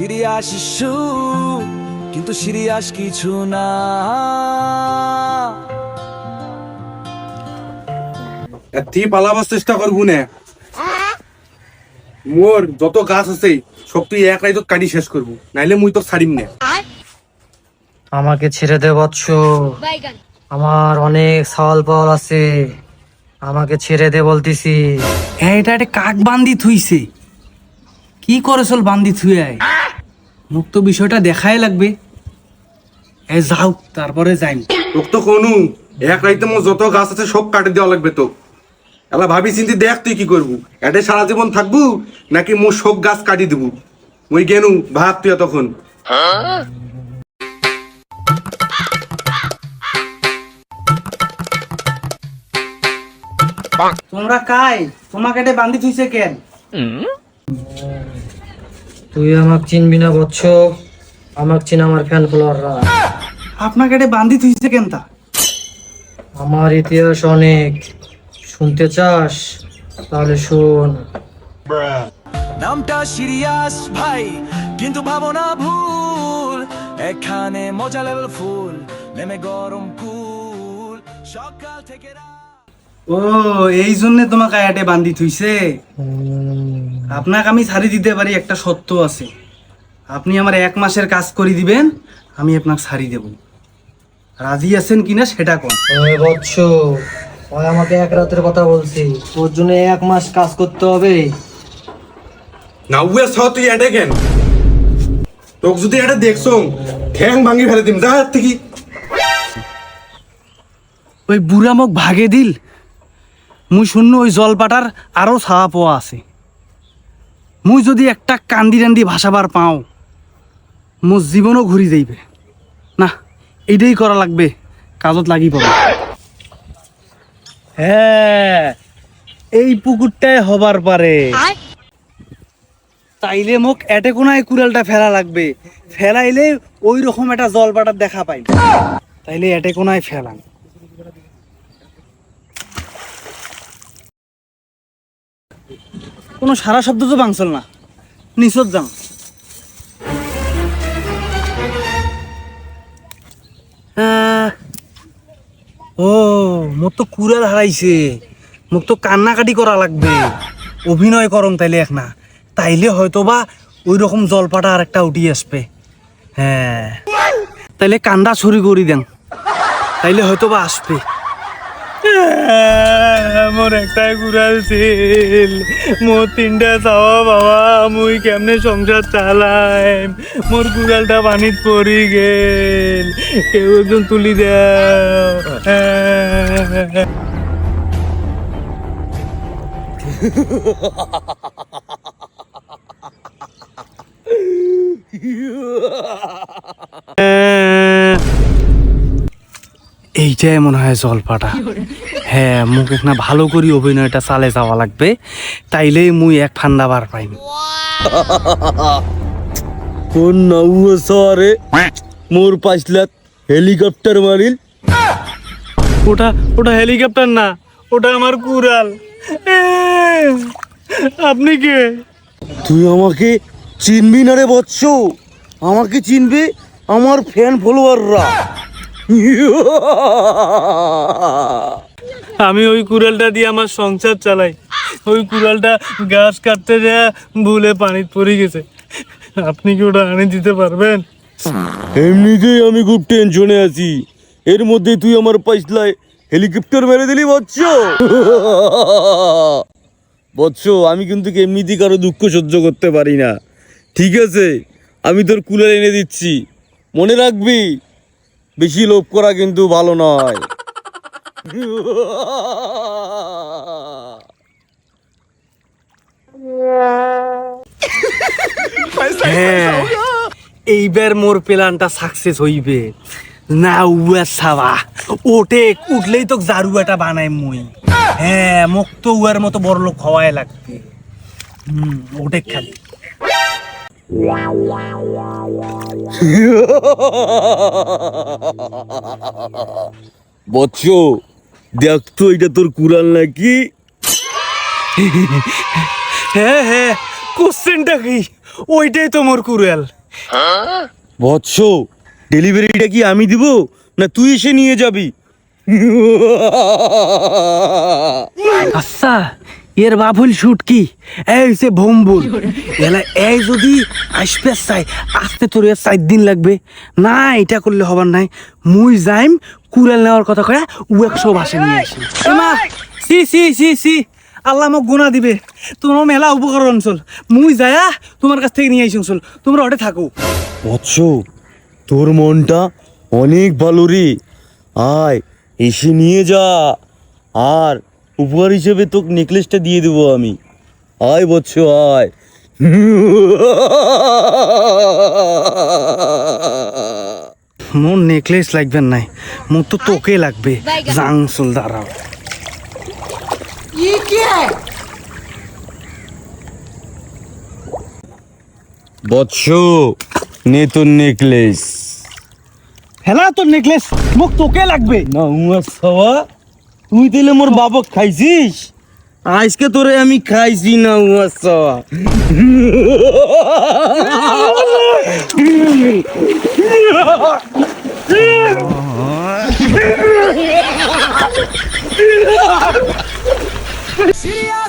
Serious issue, কিন্তু serious কিছু না। তুই পালাবার চেষ্টা করবো না, মোর যত গাছ আছে সব তুই এক রাইত কাটি শেষ করবো, নাইলে মুই তো ছাড়িম না। আমাকে ছেড়ে দে বৎস, আমার অনেক সওয়াল পাওয়াল আছে, আমাকে ছেড়ে দে বলতিছি। হ্যাঁ, এটা একটা কাক বান্দি থুইছে, কি করে চল বান্দি থুই আয়, মোক তো বিষয়টা দেখাই লাগবে। এ যাও, তারপরে যাইম। তোক তো কোনো এক রাইতে মোর যত গাছ আছে সব কাটি দেওয়া লাগবে তো। এলা ভাবি চিন্তি দেখ তুই কি করবো, এটাই সারা জীবন থাকবো নাকি মোর সব গাছ কাটি দেবো। মুই গেনু ভাব তুই তখন। তোমরা কাই, তোমাকে এটা বান্দি থুইছে কেন? তুই আমাকে চিনবি না বৎস, আমাকে চিন আমার ফ্যান ফলোয়াররা। আপনাকে এটা বান্দি থুইছে কেন তা? আমার ইতিহাস অনেক, শুনতে চাস? তাহলে শোন। নামটা সিরিয়াস ভাই, কিন্তু ভাবনা ভুল। এখানে মজা লেভেল ফুল, নেমে গরম কুল, সকাল থেকে ও, এই জন্য তোমাকে আয়াটে বান্দি থুইছে। আপনাকে আমি ছাড়ি দিতে পারি, একটা সত্য আছে। আপনি আমার 1 মাসের কাজ করে দিবেন, আমি আপনাকে ছাড়ি দেব। রাজি আছেন কিনা সেটা কোন। ওই বৎস, ওই আমাকে 1 রাতের কথা বলছি, ওর জন্য 1 মাস কাজ করতে হবে। না উয়ে ছ তুই এটা কেন? তোক যদি এটা দেখছো ঠ্যাং ভাঙি ফেলে দিম, যা থেকে। ওই বুড়া মোক ভাগে দিল, মুই শূন্য ওই জলপাটার আরো ছাওয়া পোয়া আছে। মুই যদি একটা কান্দি টান্দি ভাসাবার পাও, মোর জীবনও ঘুরি যাইবে না। এইটাই করা লাগবে, কাজত লাগি পড়ে। হ্যাঁ, এই পুকুরটাই হবার পারে। তাইলে মোক এটে কোনায় কুড়ালটা ফেলা লাগবে, ফেলাইলে ওই রকম একটা জলপাটার দেখা পাই। তাইলে এটে কোনায় ফেলাম। কোনো সারা শব্দ তো বাংচল না, নিচত যাম। ও, মোর তো কুড়াল হারাইছে, মোক তো কান্নাকাটি করা লাগবে, অভিনয় করম তাইলে এক না। তাইলে হয়তো বা ওই রকম জলপাটা আর একটা উঠি আসবে। হ্যাঁ, তাইলে কান্দা ছড়ি করি দেন, তাইলে হয়তো বা আসবে। মোর একটাই কুড়াল ছিল, মোর 3টা চাওয়া বাবা, মুই কেমনে সংসার চালাই। মোর কুড়ালটা পানিত পড়ি গেল, কেউ একজন তুলি দাও। এইটাই মনে হয় জলপাটা। হ্যাঁ, মুখ একটা ভালো করি অভিনয়টা চালে যাওয়া লাগবে, তাইলেই মুই এক ফান্ডা বার পাইম। কোন নাউয়া সারে মোর পাইছলাত হেলিকপ্টার মারিল। ওটা ওটা হেলিকপ্টার না, ওটা আমার কুড়াল। আপনি কে? তুই আমাকে চিনবি না রে বৎস, আমাকে চিনবে আমার ফ্যান ফলোয়াররা। আমি ওই কুড়ালটা দিয়ে আমার সংসার চালাই, ওই কুড়ালটা গাছ কাটতে যায় ভুলে পানিতে পড়ে গেছে। আপনি কি ওটা আনে দিতে পারবেন? এমনিতেই আমি খুব টেনশনে আছি, এর মধ্যে তুই আমার পাইছলায় হেলিকপ্টার মেরে দিলি বৎস। বৎস, আমি কিন্তু এমনিতেই কারো দুঃখ সহ্য করতে পারি না। ঠিক আছে, আমি তোর কুলার এনে দিচ্ছি, মনে রাখবি বেশি লোভ করা কিন্তু ভালো নয়। হ্যাঁ, এইবার মোর প্ল্যানটা সাকসেস হইবে না। উয়া সাবা ওটে উঠলেই তো জারুয়াটা বানাই মুই। হ্যাঁ, মোক তো উয়ার মতো বড় লোক হওয়াই লাগবে। ওটে খালি বৎস, দেখ তো এটা তোর কুড়াল নাকি? হ্যাঁ হ্যাঁ, কোশ্চেনটা কি? ওইটাই তো মোর কুড়াল। বৎস, ডেলিভারিটা কি আমি দিব না তুই এসে নিয়ে যাবি? আচ্ছা, এর বাবুল শুট কি এই সে ভম্বুল এলা এই যদি আসবে চাই আসতে তোর 4 দিন লাগবে না, এটা করলে হবার নাই। মুই যাইম কুড়াল নেওয়ার কথা কয়া ও 100 বাসে নিয়ে আসি। মা সি সি সি সি, আল্লাহ মোক গুণা দিবে, তোমার মেলা উপকার অঞ্চল। মুই যায়া তোমার কাছ থেকে নিয়ে আইসি অঞ্চল, তোমরা ওটা থাকো। বৎস, তোর মনটা অনেক ভালো রে, আয় এসে নিয়ে যা। আর উপহার হিসেবে তোকে নেকলেসটা দিয়ে দেবো আমি। আয় বৎস আয়। মোর নেকলেস লাগবে নাই, মোর তো তোকে লাগবে। জাংসুল দাঁড়াও। বৎস, নে তোর নেকলেস। হেলা তোর নেকলেস, মোক তোকে লাগবে। না উমা সওয়া, তুই দিলে মোর বাবক খাইছিস, আজকে তোরে আমি খাইছি না উমা সওয়া। সিরিয়াস